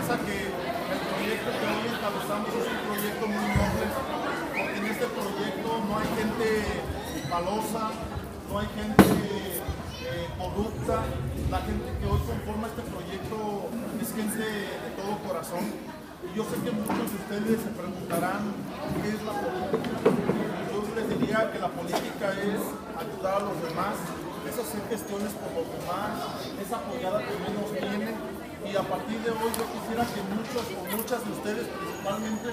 piensa que el proyecto que hoy encabezamos es un proyecto muy noble, porque en este proyecto no hay gente malosa, no hay gente corrupta. La gente que hoy conforma este proyecto es gente de todo corazón. Y yo sé que muchos de ustedes se preguntarán qué es la política. Yo les diría que la política es ayudar a los demás, es hacer gestiones por los demás, es apoyar a quienes menos tienen. Y a partir de hoy yo quisiera que muchos o muchas de ustedes, principalmente,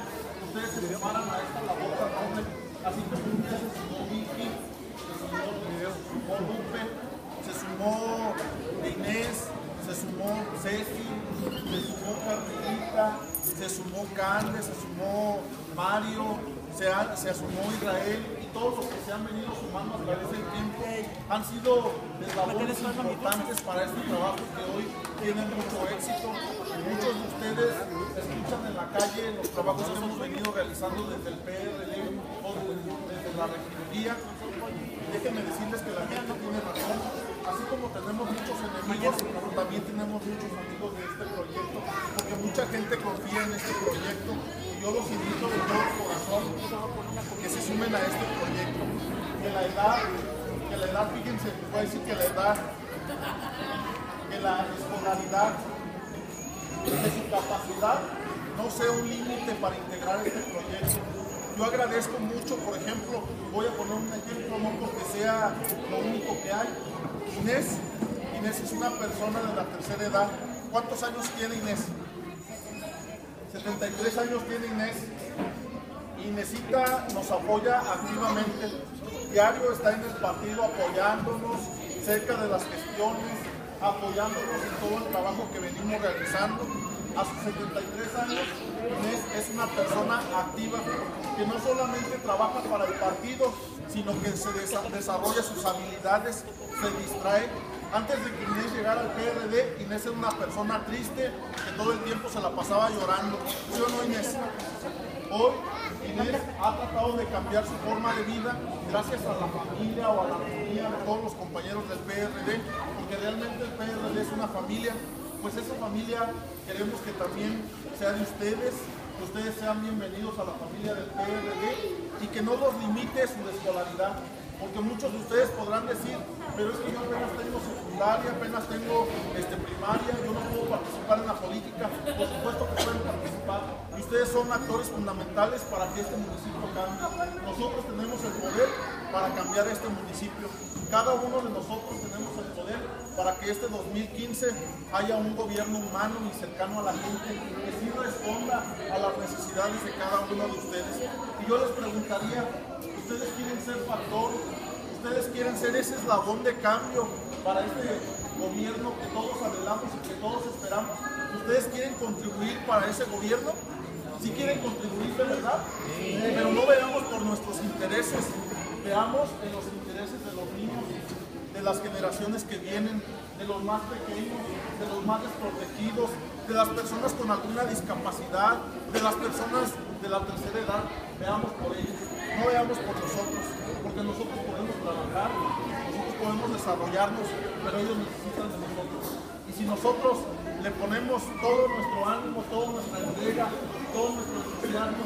ustedes se sumaran a esta labor tan noble, así como un día se sumó Vicky, se sumó Lupe, se sumó Inés, se sumó Ceci, se sumó Carmelita, se sumó Cande, se sumó Mario, se sumó Israel, y todos los que se han venido sumando a través del tiempo han sido eslabones importantes para este trabajo que hoy tiene mucho éxito. Muchos de ustedes escuchan en la calle los trabajos que hemos venido realizando desde el PRD o desde la regiduría. Déjenme decirles que la gente tiene razón. Así como tenemos muchos enemigos, también tenemos muchos amigos de este proyecto, porque mucha gente confía en este proyecto, y yo los invito de todo corazón que se sumen a este proyecto. Que la edad, fíjense, les voy a decir que la edad, que la escolaridad, que su capacidad no sea un límite para integrar este proyecto. Yo agradezco mucho, por ejemplo, voy a poner un ejemplo, no porque sea lo único que hay. Inés es una persona de la tercera edad. ¿Cuántos años tiene Inés? 73 años tiene Inés. Inésita nos apoya activamente. Diario está en el partido apoyándonos cerca de las gestiones, apoyándonos en todo el trabajo que venimos realizando. A sus 73 años, Inés es una persona activa que no solamente trabaja para el partido, sino que se desarrolla sus habilidades, se distrae. Antes de que Inés llegara al PRD, Inés era una persona triste que todo el tiempo se la pasaba llorando. ¿Sí o no, Inés? Hoy Inés ha tratado de cambiar su forma de vida gracias a la familia o a la armonía de todos los compañeros del PRD, porque realmente el PRD es una familia. Pues esa familia queremos que también sea de ustedes, que ustedes sean bienvenidos a la familia del PRD y que no los limite su escolaridad, porque muchos de ustedes podrán decir, pero es que yo apenas tengo secundaria, apenas tengo primaria, yo no puedo participar en la política. Por supuesto que pueden participar, y ustedes son actores fundamentales para que este municipio cambie. Nosotros tenemos el poder para cambiar este municipio. Cada uno de nosotros tenemos el poder para que este 2015 haya un gobierno humano y cercano a la gente, que sí responda a las necesidades de cada uno de ustedes. Y yo les preguntaría, ¿ustedes quieren ser factor? ¿Ustedes quieren ser ese eslabón de cambio para este gobierno que todos anhelamos y que todos esperamos? ¿Ustedes quieren contribuir para ese gobierno? ¿Sí quieren contribuir de verdad? Pero no veamos por nuestros intereses, veamos en los intereses de los niños, de las generaciones que vienen, de los más pequeños, de los más desprotegidos, de las personas con alguna discapacidad, de las personas de la tercera edad. Veamos por ellos, no veamos por nosotros, porque nosotros podemos trabajar, nosotros podemos desarrollarnos, pero ellos necesitan de nosotros. Y si nosotros le ponemos todo nuestro ánimo, toda nuestra entrega, todo nuestro entusiasmo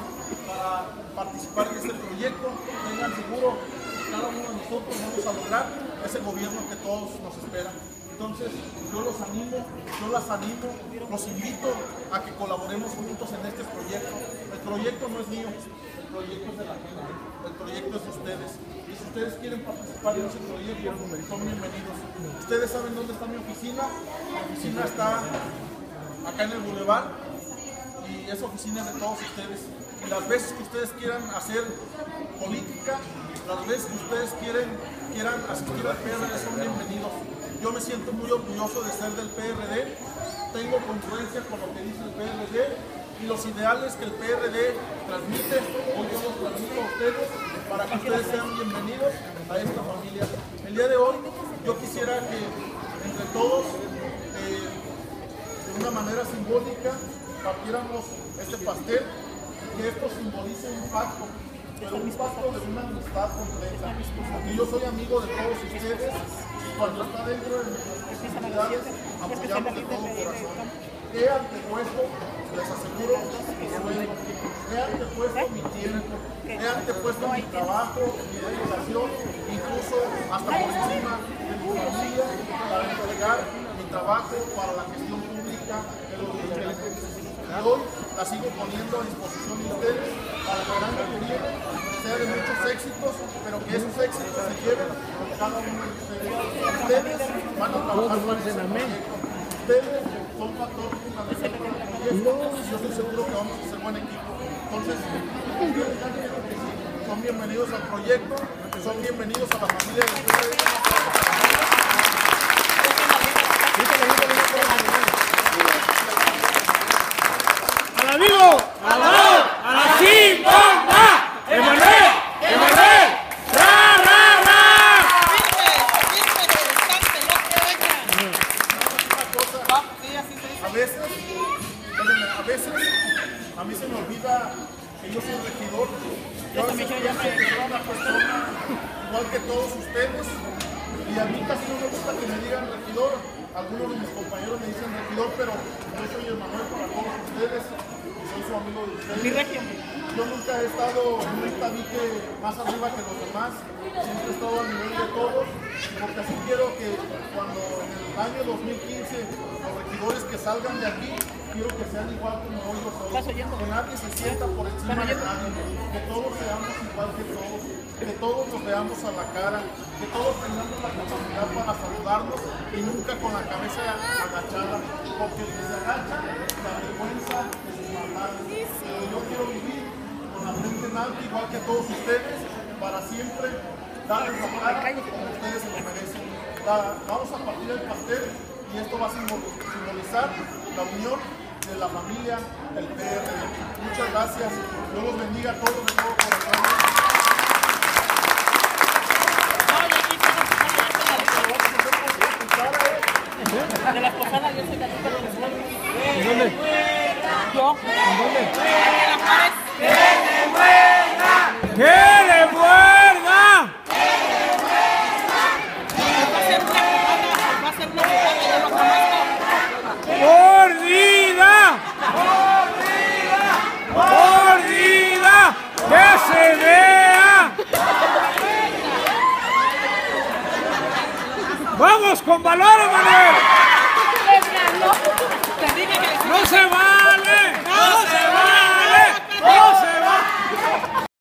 para participar en este proyecto, tengan seguro que cada uno de nosotros vamos a lograr ese gobierno que todos nos esperan. Entonces, yo los animo, yo las animo, los invito a que colaboremos juntos en este proyecto. El proyecto no es mío, el proyecto es de la gente, el proyecto es de ustedes. Y si ustedes quieren participar en ese proyecto, son bienvenidos. Ustedes saben dónde está mi oficina. Mi oficina está acá en el Boulevard y esa oficina es de todos ustedes. Y las veces que ustedes quieran hacer política, las veces que ustedes quieran asistir al PRD, son bienvenidos. Yo me siento muy orgulloso de ser del PRD, tengo congruencia con lo que dice el PRD y los ideales que el PRD transmite, hoy yo los transmito a ustedes para que ustedes sean bienvenidos a esta familia. El día de hoy yo quisiera que entre todos, de una manera simbólica, partiéramos este pastel, que esto simbolice un pacto, pero un pacto de una amistad completa, porque yo soy amigo de todos ustedes y cuando está dentro de nuestras posibilidades apoyamos de todo corazón. he antepuesto, les aseguro, mi sueldo, he antepuesto mi tiempo, he antepuesto mi trabajo, mi dedicación, incluso hasta por encima de mi familia, para entregar mi trabajo para la gestión pública de los dirigentes. Y hoy la sigo poniendo a disposición de ustedes para que el año que viene sea de muchos éxitos, pero que esos éxitos se lleven con cada uno de ustedes. Ustedes van a trabajar para ese proyecto. Ustedes son factor fundamental para el proyecto y yo estoy seguro que vamos a hacer buen equipo. Entonces, ustedes ya quieren que sí, son bienvenidos al proyecto, son bienvenidos a la familia de ustedes. ¡Al amigo! ¡Al lado! ¡A la chingona! ¡Emanuel! ¡Emanuel! ¡Ra, ra, ra! A mí se me olvida que yo soy regidor. Yo soy una persona igual que todos ustedes. Y a mí casi no me gusta que me digan regidor. Algunos de mis compañeros me dicen regidor, pero yo soy Emanuel para todos ustedes. Soy su amigo de ustedes. Yo nunca he estado en un tabique más arriba que los demás. Siempre he estado a nivel de todos. Porque así quiero que cuando en el año 2015 los regidores que salgan de aquí, quiero que sean igual como hoy lo soy. Que nadie se sienta por encima de nadie. Que todos seamos igual que todos. Que todos nos veamos a la cara. Que todos tengamos la capacidad para saludarnos y nunca con la cabeza agachada. Porque el que se agacha se avergüenza de sus maldades. Pero yo quiero vivir con la frente en alto, igual que todos ustedes, para siempre darles la cara como ustedes se lo merecen. Vamos a partir el pastel y esto va a simbolizar la unión de la familia del PRD. Muchas gracias. Dios los bendiga a todos de todo corazón. De las posadas yo soy la chica de los muertos. ¿Dónde? Yo. ¿Dónde? ¡Que le muerda! ¡Que le muerda! Va a ser una potada, yo lo conozco. ¡Mordida! ¡Mordida! ¡Que se vea! ¡Vamos con valor, Emanuel! Te dije que ¡No se va!